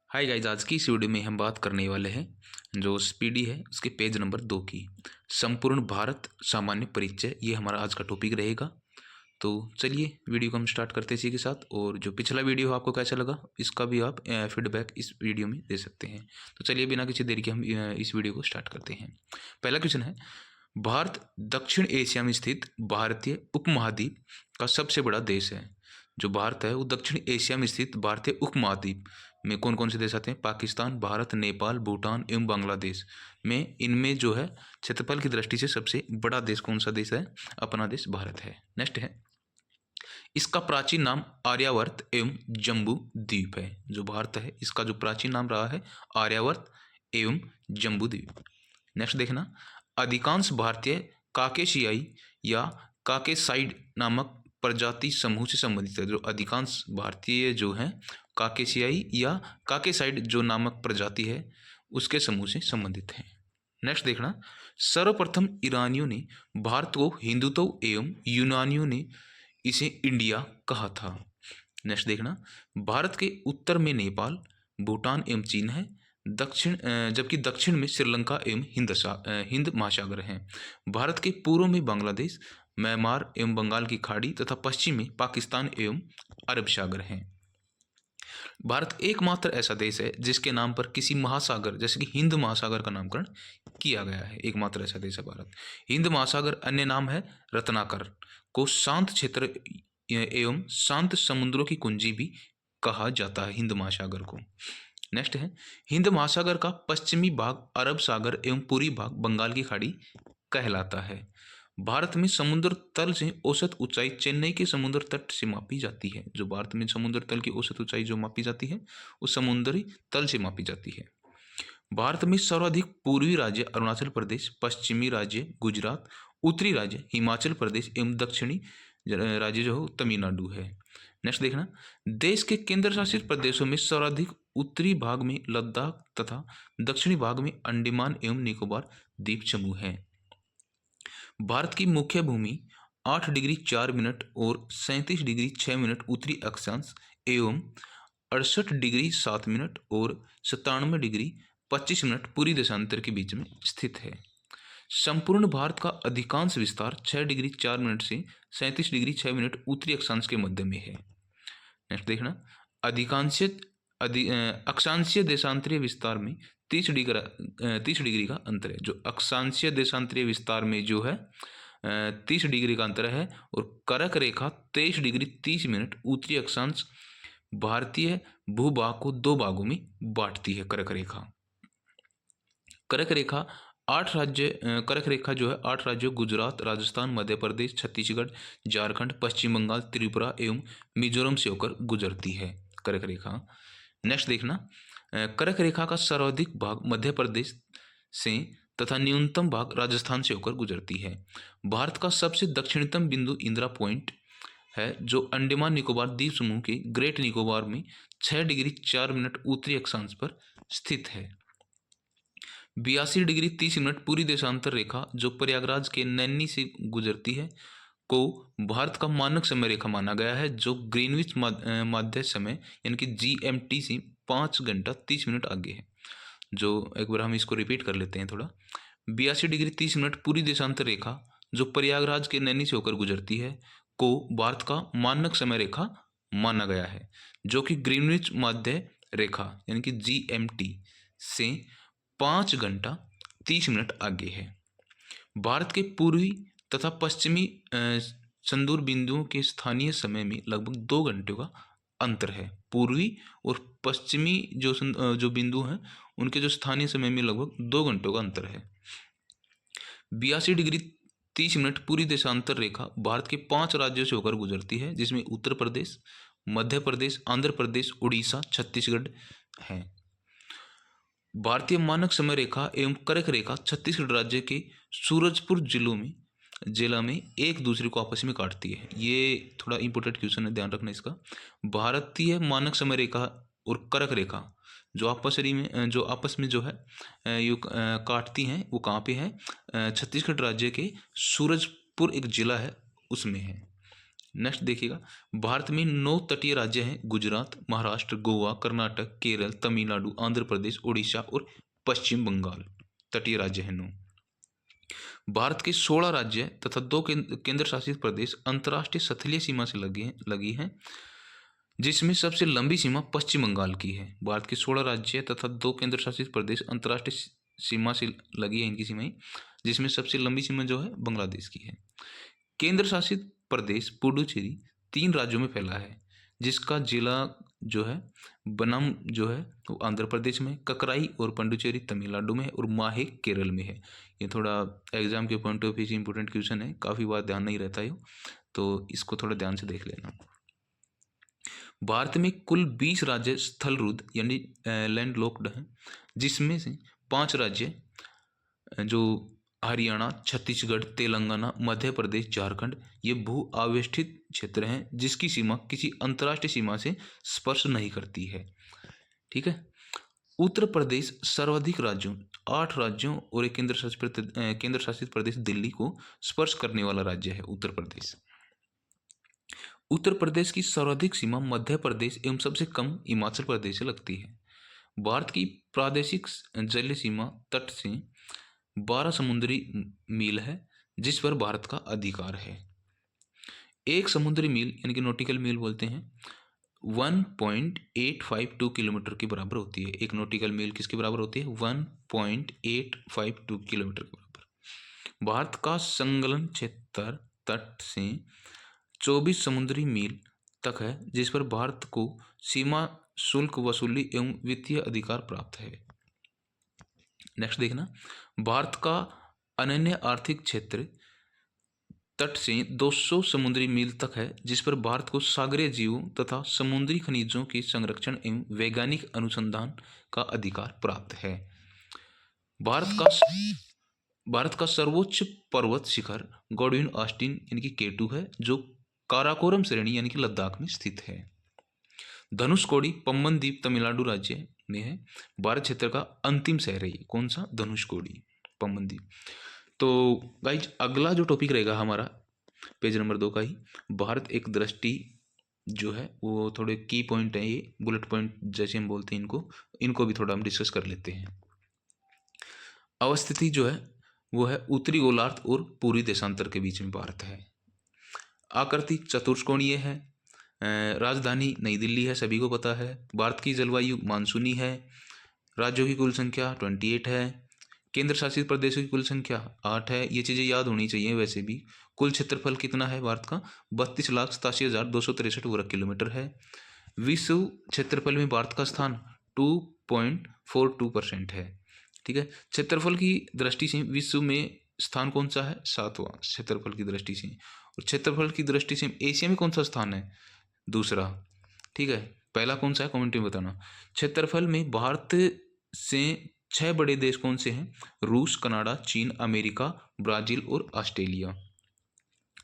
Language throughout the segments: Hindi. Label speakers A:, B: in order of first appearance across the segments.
A: हाय गाइस, आज की इस वीडियो में हम बात करने वाले हैं जो स्पीडी है उसके पेज नंबर 2 की संपूर्ण भारत सामान्य परिचय। ये हमारा आज का टॉपिक रहेगा। तो चलिए वीडियो को हम स्टार्ट करते हैं इसी के साथ। और जो पिछला वीडियो आपको कैसा लगा इसका भी आप फीडबैक इस वीडियो में दे सकते हैं। तो चलिए बिना किसी देरी के हम इस वीडियो को स्टार्ट करते हैं। पहला क्वेश्चन है, भारत दक्षिण एशिया में स्थित भारतीय उपमहाद्वीप का सबसे बड़ा देश है। जो भारत है वो दक्षिण एशिया में स्थित भारतीय उपमहाद्वीप में कौन कौन से देश आते हैं? पाकिस्तान, भारत, नेपाल, भूटान एवं बांग्लादेश में इनमें जो है क्षेत्रफल की दृष्टि से सबसे बड़ा देश कौन सा देश है? अपना देश भारत है। नेक्स्ट है, इसका प्राचीन नाम आर्यावर्त एवं जम्बू द्वीप है। जो भारत है इसका जो प्राचीन नाम रहा है आर्यावर्त एवं जम्बू द्वीप। नेक्स्ट देखना, अधिकांश भारतीय काकेशियाई या काकेसाइड नामक प्रजाति समूह से संबंधित है। जो अधिकांश भारतीय जो हैं काकेशियाई या काकेसाइड जो नामक प्रजाति है उसके समूह से संबंधित हैं। नेक्स्ट देखना, सर्वप्रथम ईरानियों ने भारत को हिंदुत्व एवं यूनानियों ने इसे इंडिया कहा था। नेक्स्ट देखना, भारत के उत्तर में नेपाल, भूटान एवं चीन है, जबकि दक्षिण में श्रीलंका एवं हिंद महासागर हैं। भारत के पूर्व में बांग्लादेश, म्यांमार एवं बंगाल की खाड़ी तथा पश्चिम में पाकिस्तान एवं अरब सागर हैं। भारत एकमात्र ऐसा देश है जिसके नाम पर किसी महासागर जैसे कि हिंद महासागर का नामकरण किया गया है। एकमात्र ऐसा देश है भारत। हिंद महासागर अन्य नाम है रत्नाकर को शांत क्षेत्र एवं शांत समुद्रों की कुंजी भी कहा जाता है हिंद महासागर को। नेक्स्ट है, हिंद महासागर का पश्चिमी भाग अरब सागर एवं पूर्वी भाग बंगाल की खाड़ी कहलाता है। भारत में समुद्र तल से औसत ऊंचाई चेन्नई के समुद्र तट से मापी जाती है। जो भारत में समुद्र तल की औसत ऊंचाई जो मापी जाती है वो समुद्री तल से मापी जाती है। भारत में सर्वाधिक पूर्वी राज्य अरुणाचल प्रदेश, पश्चिमी राज्य गुजरात, उत्तरी राज्य हिमाचल प्रदेश एवं दक्षिणी राज्य जो है तमिलनाडु है। नेक्स्ट देखना, देश के केंद्र शासित प्रदेशों में सर्वाधिक उत्तरी भाग में लद्दाख तथा दक्षिणी भाग में अंडमान एवं निकोबार द्वीप समूह है। भारत की मुख्य भूमि 8 डिग्री 4 मिनट और 37 डिग्री 6 मिनट उत्तरी अक्षांश एवं 68 डिग्री 7 मिनट और 97 डिग्री 25 मिनट पूरी देशांतर के बीच में स्थित है। संपूर्ण भारत का अधिकांश विस्तार 6 डिग्री 4 मिनट से 37 डिग्री 6 मिनट उत्तरी अक्षांश के मध्य में है। नेक्स्ट देखना, अक्षांशीय देशांतरीय विस्तार में 30 डिग्री का अंतर है। जो अक्षांशीय देशांतरीय विस्तार में जो है 30 डिग्री का अंतर है और कर्क रेखा 23 डिग्री 30 मिनट उत्तरी अक्षांश भारतीय भूभाग को दो भागों में बांटती है। कर्क रेखा 8 जो है 8 राज्यों गुजरात, राजस्थान, मध्य प्रदेश, छत्तीसगढ़, झारखंड, पश्चिम बंगाल, त्रिपुरा एवं मिजोरम से होकर गुजरती है कर्क रेखा। नेक्स्ट देखना, कर्क रेखा का सर्वाधिक भाग मध्य प्रदेश से तथा न्यूनतम भाग राजस्थान से होकर गुजरती है। भारत का सबसे दक्षिणतम बिंदु इंदिरा पॉइंट है जो अंडमान निकोबार द्वीप समूह के ग्रेट निकोबार में 6 डिग्री 4 मिनट उत्तरी अक्षांश पर स्थित है। 82 डिग्री 30 मिनट पूरी देशांतर रेखा जो प्रयागराज के नैनी से गुजरती है को भारत का मानक समय रेखा माना गया है, जो ग्रीनविच माध्य समय यानी कि GMT से 5 घंटा 30 मिनट आगे है। जो एक बार हम इसको रिपीट कर लेते हैं थोड़ा। 82 डिग्री 30 मिनट पूरी देशांतर रेखा जो प्रयागराज के नैनी से होकर गुजरती है को भारत का मानक समय रेखा माना गया है, जो कि ग्रीनविच माध्य रेखा यानी कि GMT से 5 घंटा 30 मिनट आगे है। भारत के पूर्वी तथा पश्चिमी संदूर बिंदुओं के स्थानीय समय में लगभग 2 घंटे का अंतर है। पूर्वी और पश्चिमी जो बिंदु हैं उनके जो स्थानीय समय में लगभग 2 घंटों का अंतर है। 82 डिग्री 30 मिनट पूरी देशांतर रेखा भारत के 5 राज्यों से होकर गुजरती है, जिसमें उत्तर प्रदेश, मध्य प्रदेश, आंध्र प्रदेश, उड़ीसा, छत्तीसगढ़ है। भारतीय मानक समय रेखा एवं कर्क रेखा छत्तीसगढ़ राज्य के सूरजपुर जिला में एक दूसरे को आपस में काटती है। ये थोड़ा इंपॉर्टेंट क्वेश्चन है, ध्यान रखना इसका। भारतीय मानक समय रेखा और कर्क रेखा जो आपस में जो है काटती हैं वो कहाँ पे है? छत्तीसगढ़ राज्य के सूरजपुर एक जिला है उसमें है। नेक्स्ट देखिएगा, भारत में 9 तटीय राज्य हैं, गुजरात, महाराष्ट्र, गोवा, कर्नाटक, केरल, तमिलनाडु, आंध्र प्रदेश, उड़ीसा और पश्चिम बंगाल। तटीय राज्य हैं 9। भारत के 16 राज्य तथा 2 केंद्र शासित प्रदेश अंतर्राष्ट्रीय स्थलीय सीमा से लगी हैं, जिसमें सबसे लंबी सीमा पश्चिम बंगाल की है। भारत के 16 राज्य तथा 2 केंद्र शासित प्रदेश अंतर्राष्ट्रीय सीमा से लगी है इनकी सीमाएं, जिसमें सबसे लंबी सीमा जो है बांग्लादेश की है। केंद्र शासित प्रदेश पुडुचेरी 3 राज्यों में फैला है, जिसका जिला जो है बनम जो है वो आंध्र प्रदेश में, ककराई और पंडुचेरी तमिलनाडु में और माहे केरल में है। ये थोड़ा एग्जाम के पॉइंट ऑफ व्यू से इंपॉर्टेंट क्वेश्चन है, काफ़ी बार ध्यान नहीं रहता है, तो इसको थोड़ा ध्यान से देख लेना। भारत में कुल 20 राज्य स्थलरुद्ध यानी लैंडलॉक्ड हैं, जिसमें से 5 राज्य जो हरियाणा, छत्तीसगढ़, तेलंगाना, मध्य प्रदेश, झारखंड ये भू आवेष्टित क्षेत्र हैं, जिसकी सीमा किसी अंतर्राष्ट्रीय सीमा से स्पर्श नहीं करती है। ठीक है। उत्तर प्रदेश सर्वाधिक राज्यों 8 राज्यों और एक केंद्र शासित प्रदेश दिल्ली को स्पर्श करने वाला राज्य है उत्तर प्रदेश। उत्तर प्रदेश की सर्वाधिक सीमा मध्य प्रदेश एवं सबसे कम हिमाचल प्रदेश से लगती है। भारत की प्रादेशिक जलीय सीमा तट से 12 समुद्री मील है, जिस पर भारत का अधिकार है। एक समुद्री मील यानी कि नॉटिकल मील बोलते हैं 1.852 किलोमीटर के बराबर होती है। एक नॉटिकल मील किसके बराबर होती है? 1.852 किलोमीटर के बराबर। भारत का संलग्न क्षेत्र तट से 24 समुद्री मील तक है, जिस पर भारत को सीमा शुल्क वसूली एवं वित्तीय अधिकार प्राप्त है। नेक्स्ट देखना, भारत का अनन्य आर्थिक क्षेत्र तट से 200 समुद्री मील तक है, जिस पर भारत को सागरीय जीवों तथा समुद्री खनिजों के संरक्षण एवं वैज्ञानिक अनुसंधान का अधिकार प्राप्त है। भारत का सर्वोच्च पर्वत शिखर गॉडविन ऑस्टिन यानी कि K2 है, जो काराकोरम श्रेणी यानी कि लद्दाख में स्थित है। धनुषकोडी पम्बन द्वीप तमिलनाडु राज्य में है। भारत क्षेत्र का अंतिम शहर है ये। कौन सा? धनुषकोडी पम्बन द्वीप। तो गाइज अगला जो टॉपिक रहेगा हमारा पेज नंबर 2 का ही, भारत एक दृष्टि जो है वो थोड़े की पॉइंट है, ये बुलेट पॉइंट जैसे हम बोलते हैं इनको भी थोड़ा हम डिस्कस कर लेते हैं। अवस्थिति जो है वो है उत्तरी गोलार्ध और पूर्वी देशांतर के बीच में भारत है। आकृति चतुष्कोणीय है। राजधानी नई दिल्ली है, सभी को पता है। भारत की जलवायु मानसूनी है। राज्यों की कुल संख्या 28 है। केंद्र शासित प्रदेशों की कुल संख्या 8 है। ये चीज़ें याद होनी चाहिए। वैसे भी कुल क्षेत्रफल कितना है भारत का? 32,87,263 वर्ग किलोमीटर है। विश्व क्षेत्रफल में भारत का स्थान 2.42% है। ठीक है। क्षेत्रफल की दृष्टि से विश्व में स्थान कौन सा है? 7वां क्षेत्रफल की दृष्टि से। और क्षेत्रफल की दृष्टि से एशिया में कौन सा स्थान है? दूसरा। ठीक है। पहला कौन सा है कमेंट में बताना। क्षेत्रफल में भारत से 6 बड़े देश कौन से हैं? रूस, कनाडा, चीन, अमेरिका, ब्राजील और ऑस्ट्रेलिया।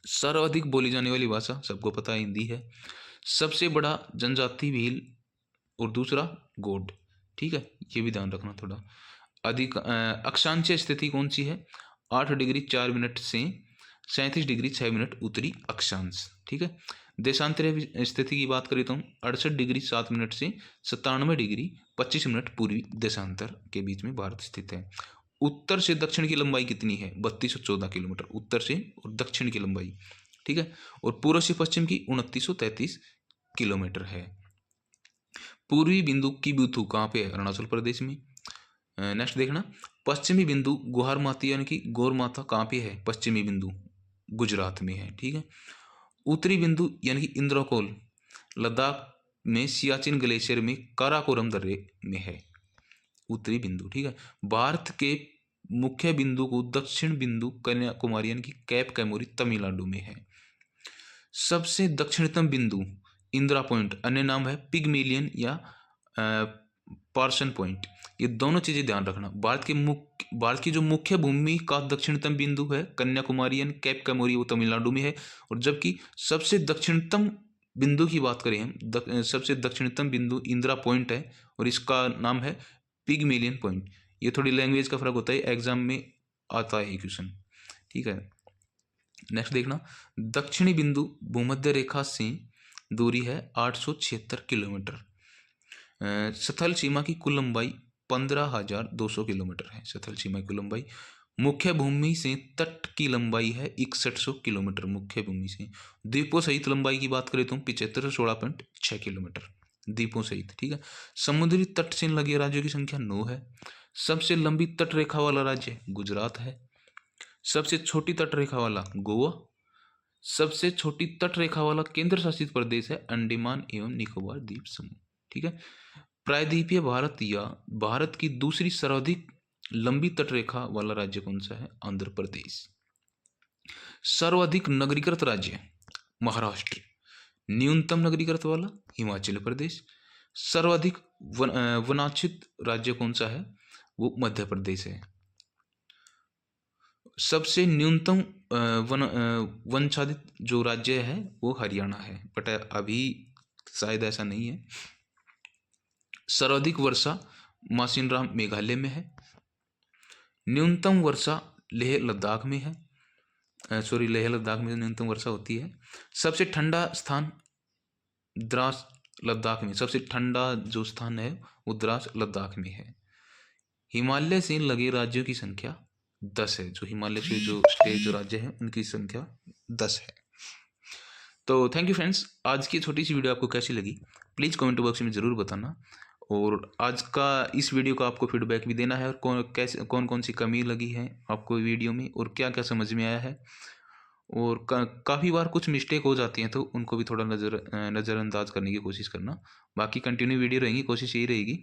A: सर्वाधिक बोली जाने वाली भाषा सबको पता है हिंदी है। सबसे बड़ा जनजाति भील और दूसरा गोंड। ठीक है, ये भी ध्यान रखना थोड़ा। अधिक अक्षांशीय स्थिति कौन सी है? 8 डिग्री 4 मिनट से 37 डिग्री 6 मिनट उत्तरी अक्षांश। ठीक है। देशांतरीय स्थिति की बात करें तो 68 डिग्री 7 मिनट से 97 डिग्री 25 मिनट पूर्वी देशांतर के बीच में भारत स्थित है। उत्तर से दक्षिण की लंबाई कितनी है? 3214 किलोमीटर उत्तर से और दक्षिण की लंबाई। ठीक है। और पूर्व से पश्चिम की 2933 किलोमीटर है। पूर्वी बिंदु की बिंदु कहाँ पे है? अरुणाचल प्रदेश में। नेक्स्ट देखना, पश्चिमी बिंदु गुहार माता यानी कि गौर माता कहाँ पे है? पश्चिमी बिंदु गुजरात में है। ठीक है। उत्तरी बिंदु यानी कि इंद्रकोल लद्दाख में सियाचिन ग्लेशियर में काराकोरम दर्रे में है उत्तरी बिंदु। ठीक है। भारत के मुख्य बिंदु को दक्षिण बिंदु कन्याकुमारी यानी कि कैप कैमोरी तमिलनाडु में है। सबसे दक्षिणतम बिंदु इंदिरा पॉइंट, अन्य नाम है पिगमेलियन या पार्सन पॉइंट। ये दोनों चीजें ध्यान रखना। भारत की जो मुख्य भूमि का दक्षिणतम बिंदु है कन्याकुमारी यानी कैप कैमोरी, वो तमिलनाडु में है। और जबकि सबसे दक्षिणतम बिंदु की बात करें हम, सबसे दक्षिणतम बिंदु इंदिरा पॉइंट है और इसका नाम है पिगमेलियन पॉइंट। ये थोड़ी लैंग्वेज का फर्क होता है, एग्जाम में आता है क्वेश्चन। ठीक है। नेक्स्ट देखना, दक्षिणी बिंदु भूमध्य रेखा से दूरी है 876 किलोमीटर। स्थल सीमा की कुल लंबाई 15,200 किलोमीटर है। स्थल सीमा की कुल लंबाई। मुख्य भूमि से तट की लंबाई है 6100 किलोमीटर। मुख्य भूमि से द्वीपों सहित लंबाई की बात करें तो 75 से 16.6 किलोमीटर द्वीपों सहित। ठीक है। समुद्री तट से लगे राज्यों की संख्या 9 है। सबसे लंबी तट रेखा वाला राज्य गुजरात है। सबसे छोटी तट रेखा वाला गोवा। सबसे छोटी तट रेखा वाला केंद्र शासित प्रदेश है अंडमान एवं निकोबार द्वीप समूह। ठीक है। प्रायद्वीपीय भारत या भारत की दूसरी सर्वाधिक लंबी तटरेखा वाला राज्य कौन सा है? आंध्र प्रदेश। सर्वाधिक नगरीकृत राज्य महाराष्ट्र। न्यूनतम नगरीकृत वाला हिमाचल प्रदेश। सर्वाधिक वनाच्छित राज्य कौन सा है? वो मध्य प्रदेश है। सबसे न्यूनतम वनाच्छादित जो राज्य है वो हरियाणा है, बट अभी शायद ऐसा नहीं है। सर्वाधिक वर्षा मासिनराम मेघालय में है। न्यूनतम वर्षा लेह लद्दाख में है। लेह लद्दाख में न्यूनतम वर्षा होती है। सबसे ठंडा स्थान द्रास लद्दाख में। सबसे ठंडा जो स्थान है वो द्रास लद्दाख में है। हिमालय से लगे राज्यों की संख्या 10 है। जो हिमालय से जो स्टेट जो राज्य है उनकी संख्या 10 है। तो थैंक यू फ्रेंड्स, आज की छोटी सी वीडियो आपको कैसी लगी प्लीज़ कमेंट बॉक्स में ज़रूर बताना। और आज का इस वीडियो का आपको फीडबैक भी देना है और कौन कौन सी कमी लगी है आपको वीडियो में और क्या क्या समझ में आया है। और काफ़ी बार कुछ मिस्टेक हो जाती हैं तो उनको भी थोड़ा नज़रअंदाज करने की कोशिश करना। बाकी कंटिन्यू वीडियो रहेंगी, कोशिश यही रहेगी